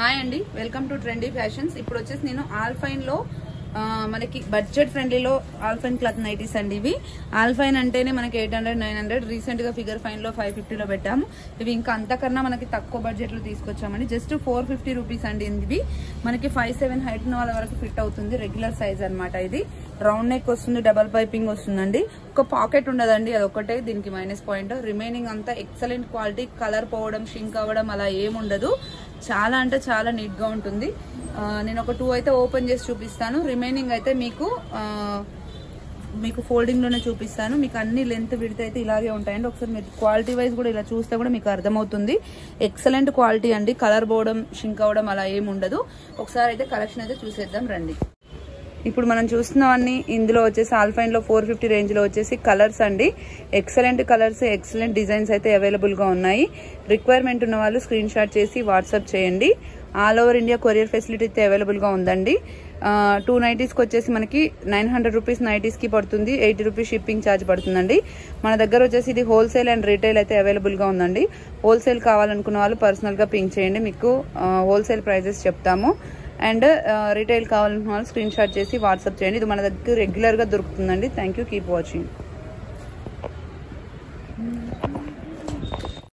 Hi అండి, welcome to trendy fashions. ఇప్పుడు వచ్చేసి నేను ఆల్ఫైన్ లో మనకి బడ్జెట్ ఫ్రెండ్లీలో ఆల్ఫైన్ క్లాత్ నైటీస్ అండి. ఇవి ఆల్ఫైన్ అంటేనే మనకి 800-900, రీసెంట్ గా ఫిగర్ ఫైన్ లో 550లో పెట్టాము. ఇవి ఇంకా అంతకన్నా మనకి తక్కువ బడ్జెట్ లో తీసుకొచ్చామండి. జస్ట్ 450 రూపీస్ అండి. ఇవి మనకి 5'7" హైట్ ఉన్న వాళ్ళ వరకు ఫిట్ అవుతుంది. రెగ్యులర్ సైజ్ అనమాట. ఇది రౌండ్ నెక్ వస్తుంది, డబల్ పైపింగ్ వస్తుందండి. ఒక పాకెట్ ఉండదండి, అదొకటే దీనికి మైనస్ పాయింట్. రిమైనింగ్ అంతా ఎక్సలెంట్ క్వాలిటీ. కలర్ పోవడం, షింక్ అవ్వడం అలా ఏముండదు. చాలా అంటే చాలా నీట్ గా ఉంటుంది. నేను ఒక 2 అయితే ఓపెన్ చేసి చూపిస్తాను. రిమైనింగ్ అయితే మీకు ఫోల్డింగ్ లోనే చూపిస్తాను. మీకు అన్ని లెంత్ విడ్త్ అయితే ఇలాగే ఉంటాయండి. ఒకసారి మీరు క్వాలిటీ వైజ్ కూడా ఇలా చూస్తే కూడా మీకు అర్థమవుతుంది. ఎక్సలెంట్ క్వాలిటీ అండి. కలర్ పోవడం, షింక్ అవ్వడం అలా ఏమి ఉండదు. ఒకసారి అయితే కలెక్షన్ అయితే చూసేద్దాం రండి. ఇప్పుడు మనం చూస్తున్నవన్నీ ఇందులో వచ్చేసి ఆల్ఫైన్ లో 450 రేంజ్ లో వచ్చేసి కలర్స్ అండి. ఎక్సలెంట్ కలర్స్, ఎక్సలెంట్ డిజైన్స్ అయితే అవైలబుల్ గా ఉన్నాయి. రిక్వైర్మెంట్ ఉన్న వాళ్ళు స్క్రీన్ షాట్ చేసి వాట్సాప్ చేయండి. All over India courier facility అయితే అవైలబుల్ గా ఉందండి. 2 నైటీస్ కి వచ్చేసి మనకి 900 రూపీస్ నైటీస్ కి పడుతుంది. 80 రూపీస్ షిప్పింగ్ ఛార్జ్ పడుతుందండి. మన దగ్గర వచ్చేసి ఇది హోల్సేల్ అండ్ రీటైల్ అయితే అవైలబుల్ గా ఉందండి. హోల్సేల్ కావాలనుకున్న వాళ్ళు పర్సనల్ గా పింక్ చేయండి, మీకు హోల్సేల్ ప్రైజెస్ చెప్తాము. అండ్ రీటైల్ కావాలనుకున్న వాళ్ళు స్క్రీన్ షాట్ చేసి వాట్సాప్ చేయండి. ఇది మన దగ్గర రెగ్యులర్ గా దొరుకుతుందండి. Thank you, keep watching.